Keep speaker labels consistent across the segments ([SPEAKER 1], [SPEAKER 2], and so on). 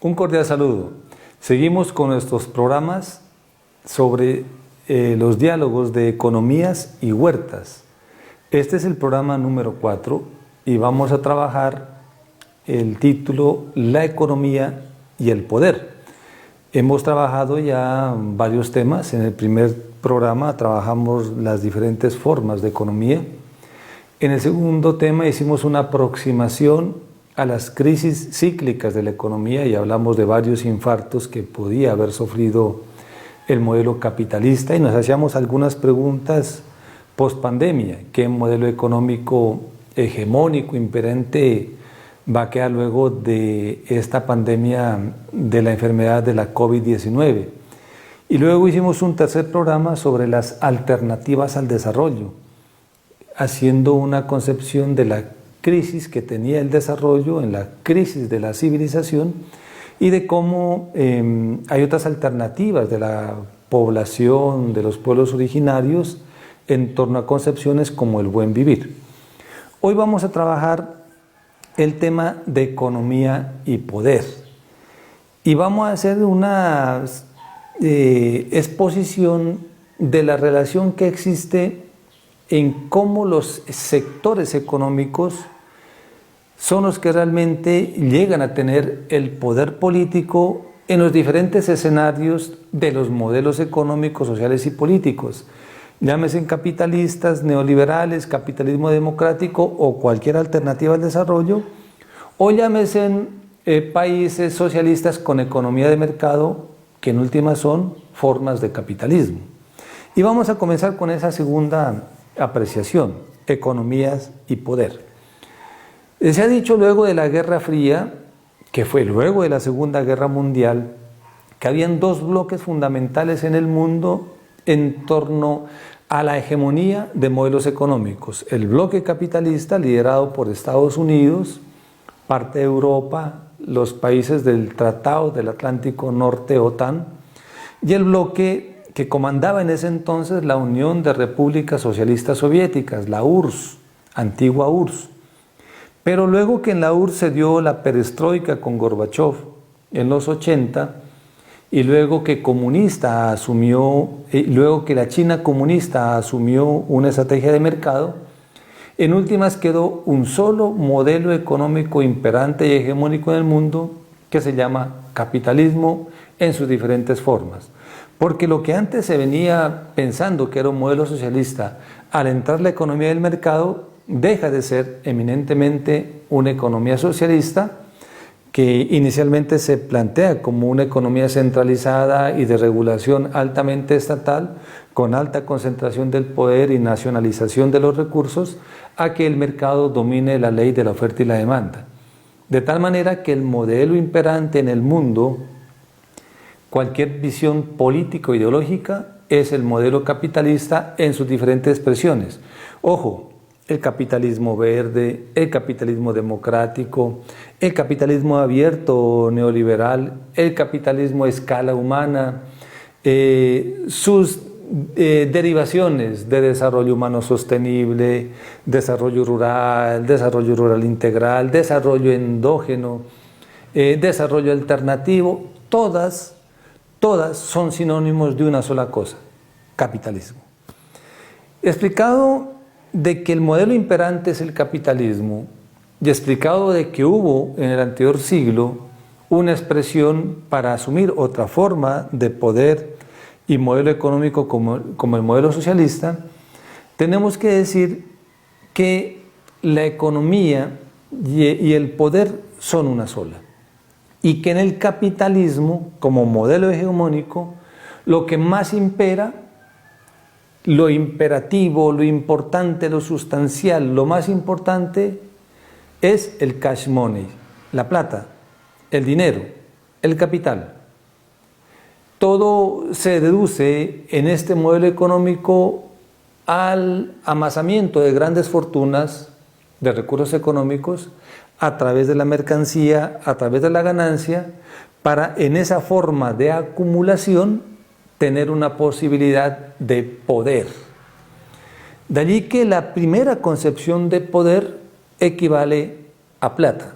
[SPEAKER 1] Un cordial saludo. Seguimos con nuestros programas sobre los diálogos de economías y huertas. Este es el programa número 4 y vamos a trabajar el título La economía y el poder. Hemos trabajado ya varios temas. En el primer programa trabajamos las diferentes formas de economía. En el segundo tema hicimos una aproximación a las crisis cíclicas de la economía y hablamos de varios infartos que podía haber sufrido el modelo capitalista y nos hacíamos algunas preguntas post pandemia. ¿Qué modelo económico hegemónico, imperante va a quedar luego de esta pandemia de la enfermedad de la COVID-19? Y luego hicimos un tercer programa sobre las alternativas al desarrollo, haciendo una concepción de la crisis que tenía el desarrollo, en la crisis de la civilización y de cómo hay otras alternativas de la población, de los pueblos originarios en torno a concepciones como el buen vivir. Hoy vamos a trabajar el tema de economía y poder y vamos a hacer una exposición de la relación que existe en cómo los sectores económicos son los que realmente llegan a tener el poder político en los diferentes escenarios de los modelos económicos, sociales y políticos. Llámese capitalistas, neoliberales, capitalismo democrático o cualquier alternativa al desarrollo, o llámese países socialistas con economía de mercado, que en última son formas de capitalismo. Y vamos a comenzar con esa segunda apreciación, economías y poder. Se ha dicho luego de la Guerra Fría, que fue luego de la Segunda Guerra Mundial, que habían dos bloques fundamentales en el mundo en torno a la hegemonía de modelos económicos. El bloque capitalista liderado por Estados Unidos, parte de Europa, los países del Tratado del Atlántico Norte, OTAN, y el bloque que comandaba en ese entonces la Unión de Repúblicas Socialistas Soviéticas, la URSS, antigua URSS. Pero luego que en la URSS se dio la perestroika con Gorbachov en los 80, y luego que la China comunista asumió una estrategia de mercado, en últimas quedó un solo modelo económico imperante y hegemónico en el mundo que se llama capitalismo en sus diferentes formas. Porque lo que antes se venía pensando que era un modelo socialista, al entrar la economía del mercado, deja de ser eminentemente una economía socialista que inicialmente se plantea como una economía centralizada y de regulación altamente estatal, con alta concentración del poder y nacionalización de los recursos, a que el mercado domine la ley de la oferta y la demanda. De tal manera que el modelo imperante en el mundo, cualquier visión político-ideológica, es el modelo capitalista en sus diferentes expresiones. Ojo, el capitalismo verde, el capitalismo democrático, el capitalismo abierto neoliberal, el capitalismo a escala humana, sus derivaciones de desarrollo humano sostenible, desarrollo rural integral, desarrollo endógeno, desarrollo alternativo, todas son sinónimos de una sola cosa, capitalismo. Explicado de que el modelo imperante es el capitalismo y explicado de que hubo en el anterior siglo una expresión para asumir otra forma de poder y modelo económico como el modelo socialista, tenemos que decir que la economía y el poder son una sola y que en el capitalismo como modelo hegemónico lo que más impera, lo imperativo, lo importante, lo sustancial, lo más importante es el cash money, la plata, el dinero, el capital. Todo se deduce en este modelo económico al amasamiento de grandes fortunas de recursos económicos a través de la mercancía, a través de la ganancia, para en esa forma de acumulación tener una posibilidad de poder. De allí que la primera concepción de poder equivale a plata.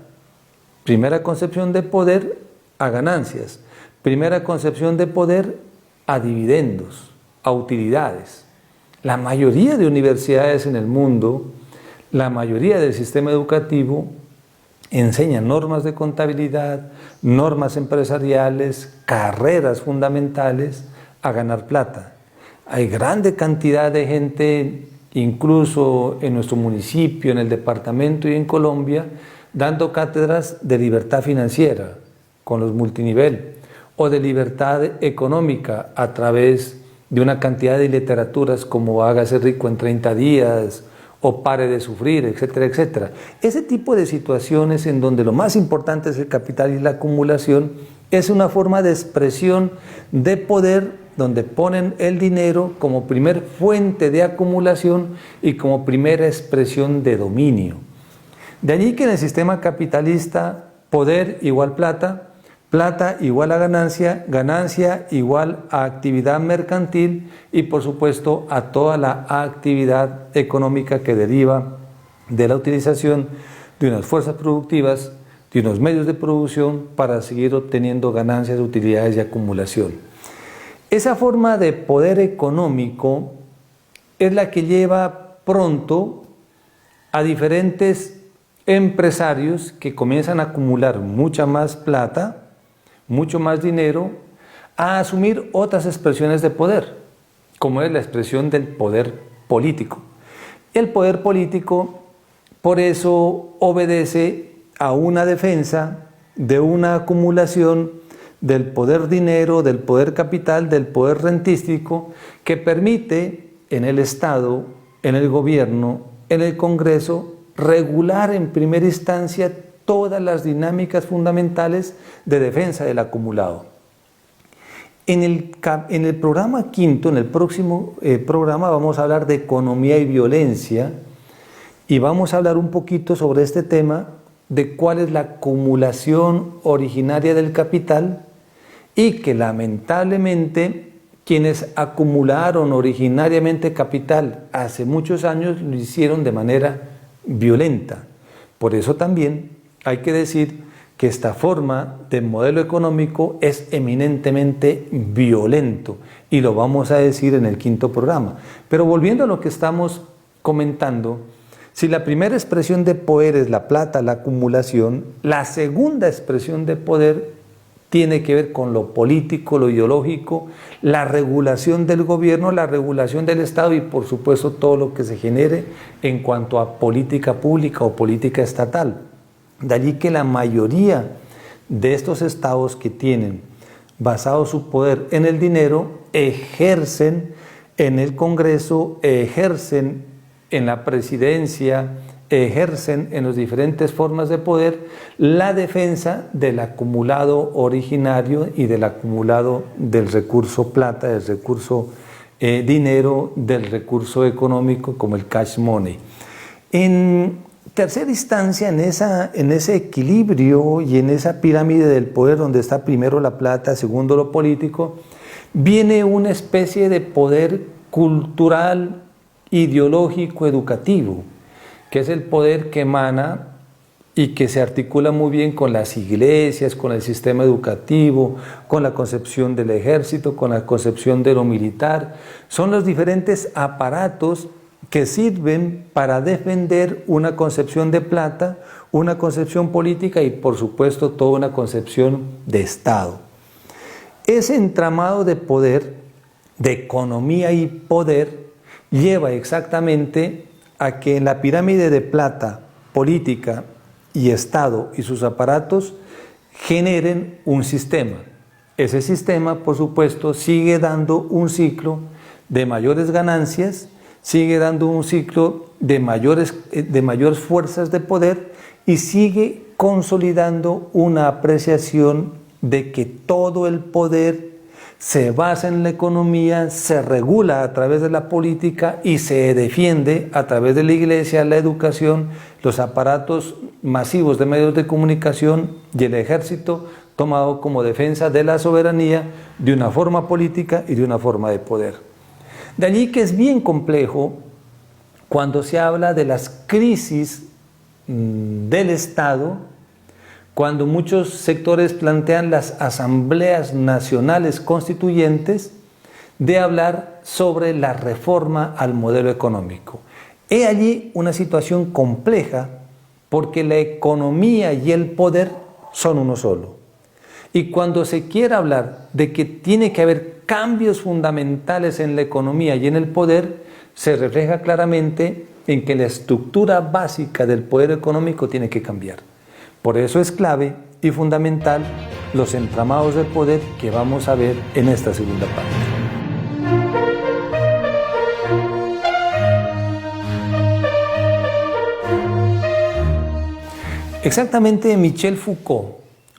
[SPEAKER 1] Primera concepción de poder a ganancias. Primera concepción de poder, a dividendos, a utilidades. La mayoría de universidades en el mundo, la mayoría del sistema educativo enseñan normas de contabilidad, normas empresariales, carreras fundamentales a ganar plata. Hay grande cantidad de gente, incluso en nuestro municipio, en el departamento y en Colombia, dando cátedras de libertad financiera con los multinivel o de libertad económica a través de una cantidad de literaturas como Hágase rico en 30 días o Pare de sufrir, etcétera, etcétera. Ese tipo de situaciones en donde lo más importante es el capital y la acumulación es una forma de expresión de poder donde ponen el dinero como primer fuente de acumulación y como primera expresión de dominio. De allí que en el sistema capitalista, poder igual plata, plata igual a ganancia, ganancia igual a actividad mercantil y por supuesto a toda la actividad económica que deriva de la utilización de unas fuerzas productivas, de unos medios de producción para seguir obteniendo ganancias, utilidades y acumulación. Esa forma de poder económico es la que lleva pronto a diferentes empresarios que comienzan a acumular mucha más plata, mucho más dinero, a asumir otras expresiones de poder, como es la expresión del poder político. El poder político, por eso, obedece a una defensa de una acumulación del poder dinero, del poder capital, del poder rentístico, que permite en el Estado, en el gobierno, en el Congreso, regular en primera instancia todas las dinámicas fundamentales de defensa del acumulado. En el programa quinto, en el próximo programa, vamos a hablar de economía y violencia y vamos a hablar un poquito sobre este tema de cuál es la acumulación originaria del capital y que lamentablemente quienes acumularon originariamente capital hace muchos años lo hicieron de manera violenta. Por eso también hay que decir que esta forma de modelo económico es eminentemente violento y lo vamos a decir en el quinto programa. Pero volviendo a lo que estamos comentando, si la primera expresión de poder es la plata, la acumulación, la segunda expresión de poder tiene que ver con lo político, lo ideológico, la regulación del gobierno, la regulación del Estado y por supuesto todo lo que se genere en cuanto a política pública o política estatal. De allí que la mayoría de estos estados que tienen basado su poder en el dinero, ejercen en el Congreso, ejercen en la presidencia, ejercen en las diferentes formas de poder la defensa del acumulado originario y del acumulado del recurso plata, del recurso dinero, del recurso económico como el cash money. En tercera instancia, en ese equilibrio y en esa pirámide del poder donde está primero la plata, segundo lo político, viene una especie de poder cultural, ideológico, educativo, que es el poder que emana y que se articula muy bien con las iglesias, con el sistema educativo, con la concepción del ejército, con la concepción de lo militar. Son los diferentes aparatos que sirven para defender una concepción de plata, una concepción política y por supuesto toda una concepción de Estado. Ese entramado de poder, de economía y poder, lleva exactamente a que en la pirámide de plata, política y Estado y sus aparatos generen un sistema. Ese sistema, por supuesto, sigue dando un ciclo de mayores ganancias, sigue dando un ciclo de mayores fuerzas de poder y sigue consolidando una apreciación de que todo el poder se basa en la economía, se regula a través de la política y se defiende a través de la iglesia, la educación, los aparatos masivos de medios de comunicación y el ejército tomado como defensa de la soberanía de una forma política y de una forma de poder. De allí que es bien complejo cuando se habla de las crisis del Estado cuando muchos sectores plantean las asambleas nacionales constituyentes, de hablar sobre la reforma al modelo económico. He allí una situación compleja porque la economía y el poder son uno solo. Y cuando se quiere hablar de que tiene que haber cambios fundamentales en la economía y en el poder, se refleja claramente en que la estructura básica del poder económico tiene que cambiar. Por eso es clave y fundamental los entramados de poder que vamos a ver en esta segunda parte. Exactamente, Michel Foucault,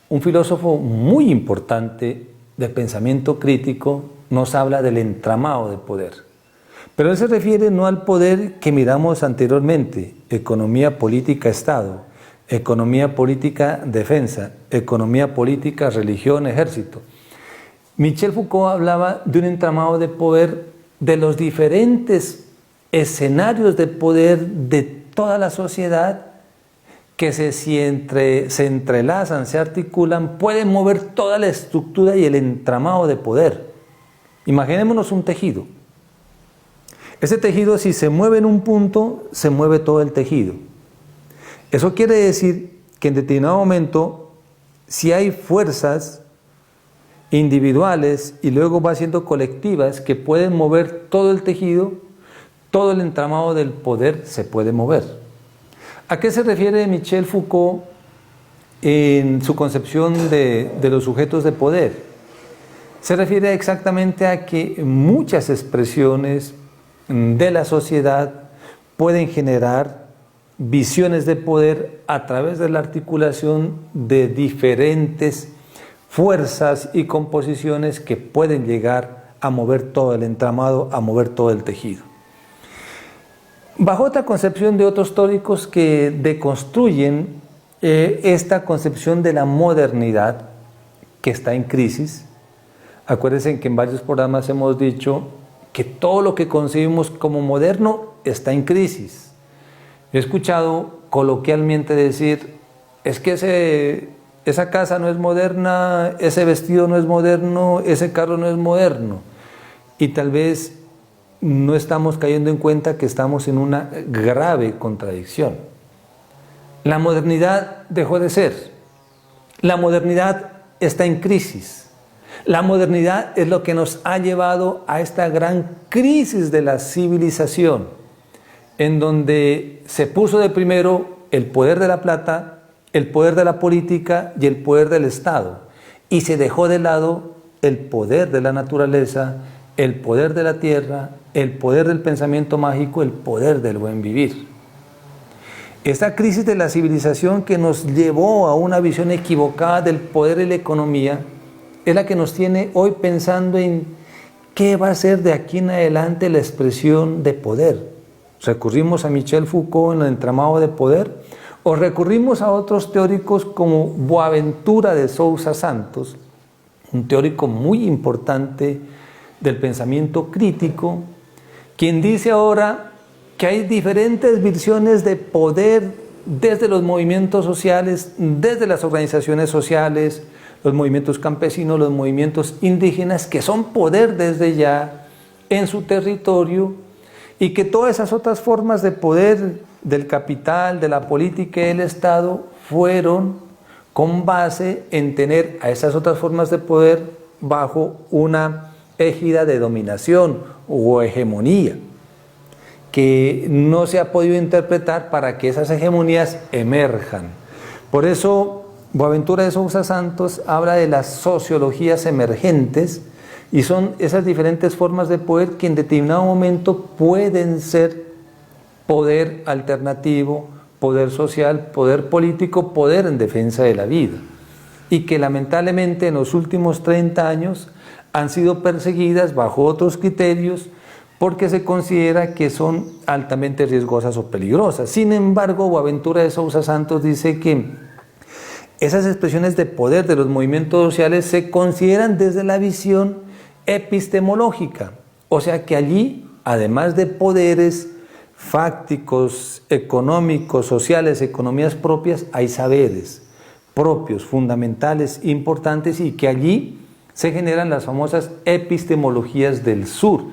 [SPEAKER 1] un filósofo muy importante de pensamiento crítico, nos habla del entramado de poder. Pero él se refiere no al poder que miramos anteriormente, economía política Estado, economía política defensa, economía política religión, ejército. Michel Foucault hablaba de un entramado de poder de los diferentes escenarios de poder de toda la sociedad que se entrelazan, se articulan, pueden mover toda la estructura y el entramado de poder. Imaginémonos un tejido. Ese tejido, si se mueve en un punto, se mueve todo el tejido. Eso quiere decir que en determinado momento, si hay fuerzas individuales y luego va siendo colectivas que pueden mover todo el tejido, todo el entramado del poder se puede mover. ¿A qué se refiere Michel Foucault en su concepción de los sujetos de poder? Se refiere exactamente a que muchas expresiones de la sociedad pueden generar visiones de poder a través de la articulación de diferentes fuerzas y composiciones que pueden llegar a mover todo el entramado, a mover todo el tejido. Bajo otra concepción de otros teóricos que deconstruyen esta concepción de la modernidad que está en crisis, acuérdense que en varios programas hemos dicho que todo lo que concebimos como moderno está en crisis. He escuchado coloquialmente decir, es que esa casa no es moderna, ese vestido no es moderno, ese carro no es moderno. Y tal vez no estamos cayendo en cuenta que estamos en una grave contradicción. La modernidad dejó de ser. La modernidad está en crisis. La modernidad es lo que nos ha llevado a esta gran crisis de la civilización, en donde se puso de primero el poder de la plata, el poder de la política y el poder del Estado, y se dejó de lado el poder de la naturaleza, el poder de la tierra, el poder del pensamiento mágico, el poder del buen vivir. Esta crisis de la civilización que nos llevó a una visión equivocada del poder y la economía es la que nos tiene hoy pensando en qué va a ser de aquí en adelante la expresión de poder. ¿Recurrimos a Michel Foucault en el entramado de poder? ¿O recurrimos a otros teóricos como Boaventura de Sousa Santos, un teórico muy importante del pensamiento crítico, quien dice ahora que hay diferentes versiones de poder desde los movimientos sociales, desde las organizaciones sociales, los movimientos campesinos, los movimientos indígenas, que son poder desde ya en su territorio, y que todas esas otras formas de poder del capital, de la política y del Estado fueron con base en tener a esas otras formas de poder bajo una égida de dominación o hegemonía, que no se ha podido interpretar para que esas hegemonías emerjan. Por eso Boaventura de Sousa Santos habla de las sociologías emergentes, y son esas diferentes formas de poder que en determinado momento pueden ser poder alternativo, poder social, poder político, poder en defensa de la vida, y que lamentablemente en los últimos 30 años han sido perseguidas bajo otros criterios porque se considera que son altamente riesgosas o peligrosas. Sin embargo, Boaventura de Sousa Santos dice que esas expresiones de poder de los movimientos sociales se consideran desde la visión epistemológica, o sea que allí, además de poderes fácticos, económicos, sociales, economías propias, hay saberes. propios, fundamentales, importantes, y que allí se generan las famosas epistemologías del sur.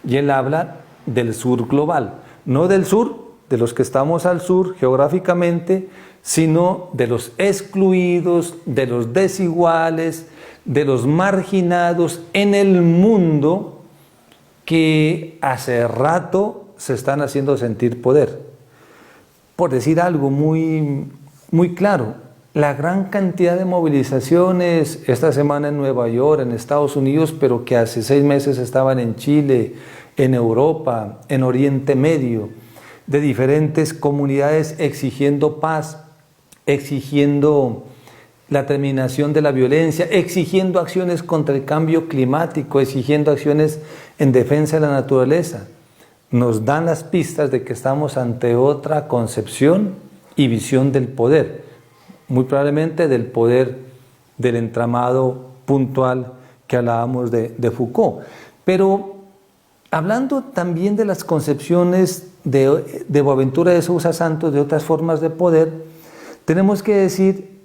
[SPEAKER 1] Y él habla del sur global, no del sur, de los que estamos al sur geográficamente, sino de los excluidos, de los desiguales, de los marginados en el mundo que hace rato se están haciendo sentir poder. Por decir algo muy claro, la gran cantidad de movilizaciones esta semana en Nueva York, en Estados Unidos, pero que hace 6 meses estaban en Chile, en Europa, en Oriente Medio, de diferentes comunidades exigiendo paz, exigiendo la terminación de la violencia, exigiendo acciones contra el cambio climático, exigiendo acciones en defensa de la naturaleza, nos dan las pistas de que estamos ante otra concepción y visión del poder, muy probablemente del poder del entramado puntual que hablábamos de Foucault. Pero hablando también de las concepciones de Boaventura de Sousa Santos, de otras formas de poder, tenemos que decir,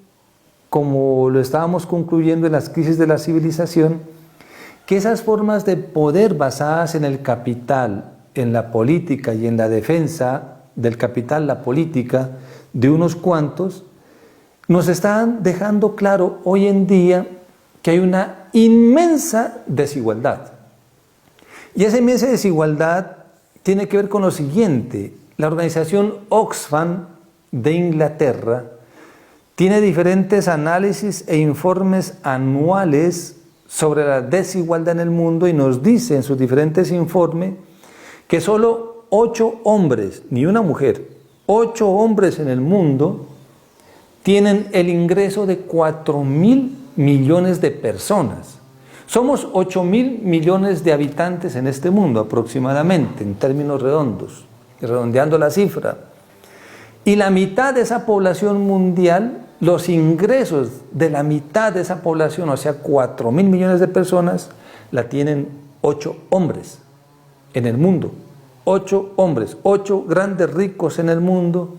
[SPEAKER 1] como lo estábamos concluyendo en las crisis de la civilización, que esas formas de poder basadas en el capital, en la política y en la defensa del capital, la política de unos cuantos, nos están dejando claro hoy en día que hay una inmensa desigualdad. Y esa inmensa desigualdad tiene que ver con lo siguiente: la organización Oxfam de Inglaterra tiene diferentes análisis e informes anuales sobre la desigualdad en el mundo y nos dice en sus diferentes informes que solo 8 hombres, ni una mujer, 8 hombres en el mundo tienen el ingreso de 4.000 millones de personas. Somos 8.000 millones de habitantes en este mundo aproximadamente, en términos redondos, redondeando la cifra. Y la mitad de esa población mundial, los ingresos de la mitad de esa población, o sea 4.000 millones de personas, la tienen 8 hombres en el mundo. 8 hombres, 8 grandes ricos en el mundo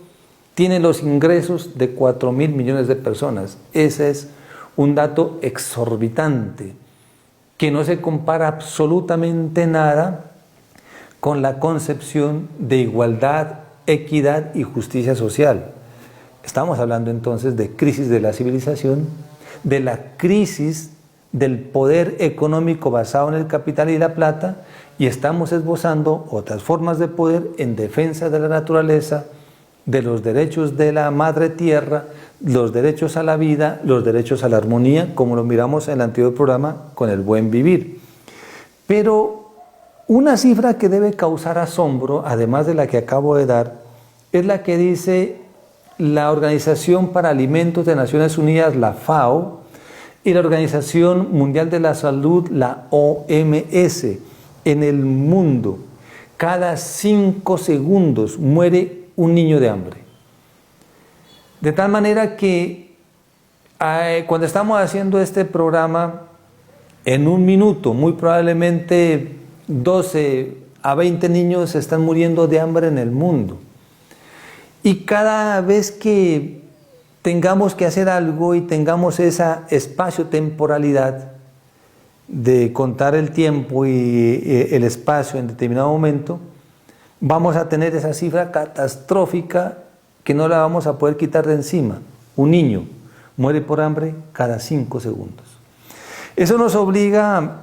[SPEAKER 1] tienen los ingresos de 4.000 millones de personas. Ese es un dato exorbitante que no se compara absolutamente nada con la concepción de igualdad, equidad y justicia social. Estamos hablando entonces de crisis de la civilización, de la crisis del poder económico basado en el capital y la plata, y estamos esbozando otras formas de poder en defensa de la naturaleza, de los derechos de la madre tierra, los derechos a la vida, los derechos a la armonía, como lo miramos en el anterior programa con el buen vivir. Pero una cifra que debe causar asombro, además de la que acabo de dar, es la que dice la Organización para Alimentos de Naciones Unidas, la FAO, y la Organización Mundial de la Salud, la OMS. En el mundo, cada 5 segundos muere un niño de hambre. De tal manera que cuando estamos haciendo este programa, en un minuto, muy probablemente 12 a 20 niños están muriendo de hambre en el mundo. Y cada vez que tengamos que hacer algo y tengamos esa espacio-temporalidad de contar el tiempo y el espacio en determinado momento, vamos a tener esa cifra catastrófica que no la vamos a poder quitar de encima. Un niño muere por hambre cada 5 segundos. Eso nos obliga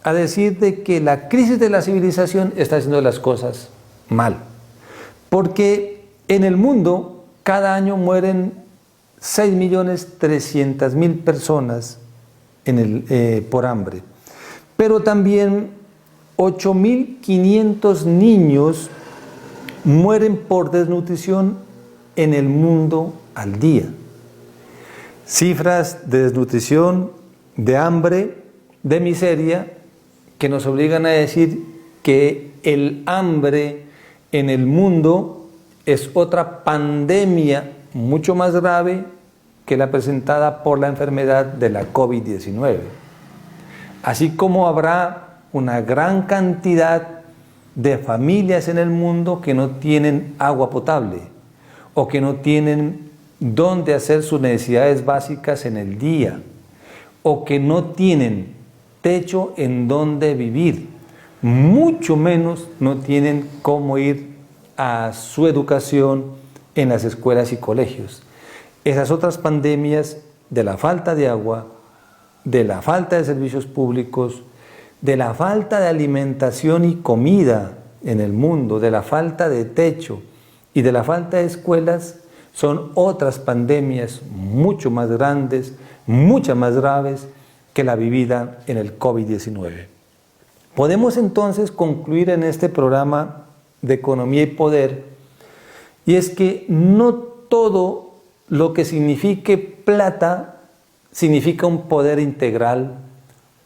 [SPEAKER 1] a decir de que la crisis de la civilización está haciendo las cosas mal. Porque en el mundo cada año mueren 6.300.000 personas por hambre. Pero también 8.500 niños mueren por desnutrición en el mundo al día. Cifras de desnutrición, de hambre, de miseria, que nos obligan a decir que el hambre en el mundo es otra pandemia mucho más grave que la presentada por la enfermedad de la COVID-19. Así como habrá una gran cantidad de familias en el mundo que no tienen agua potable o que no tienen dónde hacer sus necesidades básicas en el día, o que no tienen techo en donde vivir, mucho menos no tienen cómo ir a su educación en las escuelas y colegios. Esas otras pandemias de la falta de agua, de la falta de servicios públicos, de la falta de alimentación y comida en el mundo, de la falta de techo y de la falta de escuelas, son otras pandemias mucho más grandes, muchas más graves que la vivida en el COVID-19. Podemos entonces concluir en este programa de Economía y Poder, y es que no todo lo que signifique plata significa un poder integral,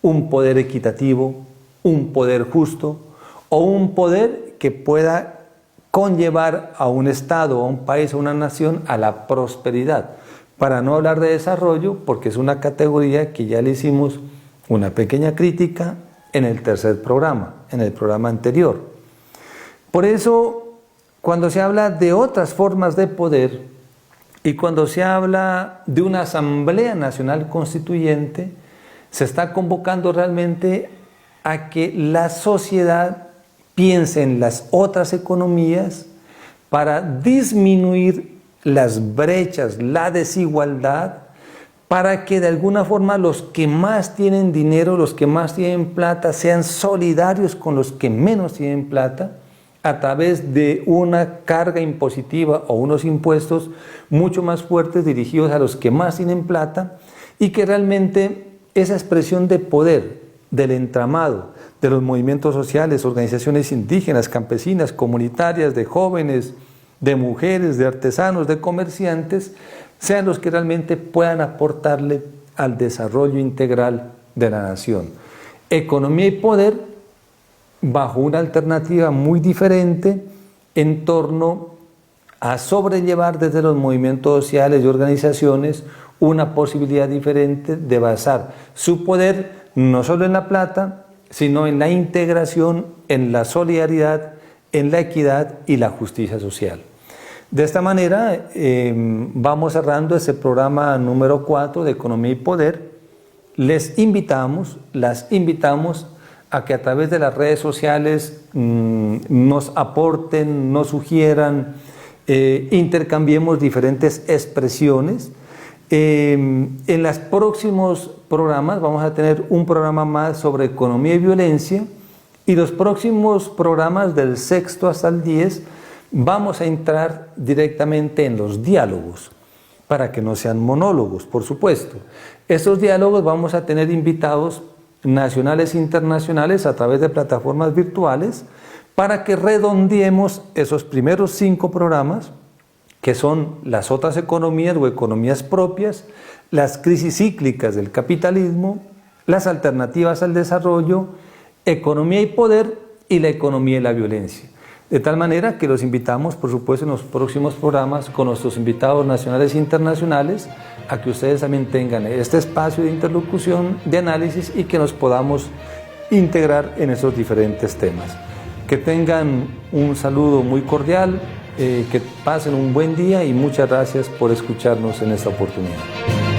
[SPEAKER 1] un poder equitativo, un poder justo o un poder que pueda conllevar a un Estado, a un país, a una nación a la prosperidad. Para no hablar de desarrollo, porque es una categoría que ya le hicimos una pequeña crítica en el tercer programa, en el programa anterior. Por eso, cuando se habla de otras formas de poder y cuando se habla de una Asamblea Nacional Constituyente, se está convocando realmente a que la sociedad piense en las otras economías para disminuir las brechas, la desigualdad, para que de alguna forma los que más tienen dinero, los que más tienen plata, sean solidarios con los que menos tienen plata, a través de una carga impositiva o unos impuestos mucho más fuertes dirigidos a los que más tienen plata, y que realmente esa expresión de poder del entramado, de los movimientos sociales, organizaciones indígenas, campesinas, comunitarias, de jóvenes, de mujeres, de artesanos, de comerciantes, sean los que realmente puedan aportarle al desarrollo integral de la nación. Economía y poder bajo una alternativa muy diferente en torno a sobrellevar desde los movimientos sociales y organizaciones una posibilidad diferente de basar su poder no solo en la plata, sino en la integración, en la solidaridad, en la equidad y la justicia social. De esta manera vamos cerrando este programa número 4 de Economía y Poder. Las invitamos a que a través de las redes sociales nos aporten, nos sugieran, intercambiemos diferentes expresiones. En los próximos programas vamos a tener un programa más sobre economía y violencia, y los próximos programas del 6º hasta el 10 vamos a entrar directamente en los diálogos, para que no sean monólogos, por supuesto. Estos diálogos vamos a tener invitados nacionales e internacionales a través de plataformas virtuales, para que redondeemos esos primeros 5 programas, que son las otras economías o economías propias, las crisis cíclicas del capitalismo, las alternativas al desarrollo, economía y poder y la economía y la violencia. De tal manera que los invitamos, por supuesto, en los próximos programas con nuestros invitados nacionales e internacionales, a que ustedes también tengan este espacio de interlocución, de análisis, y que nos podamos integrar en esos diferentes temas. Que tengan un saludo muy cordial, que pasen un buen día y muchas gracias por escucharnos en esta oportunidad.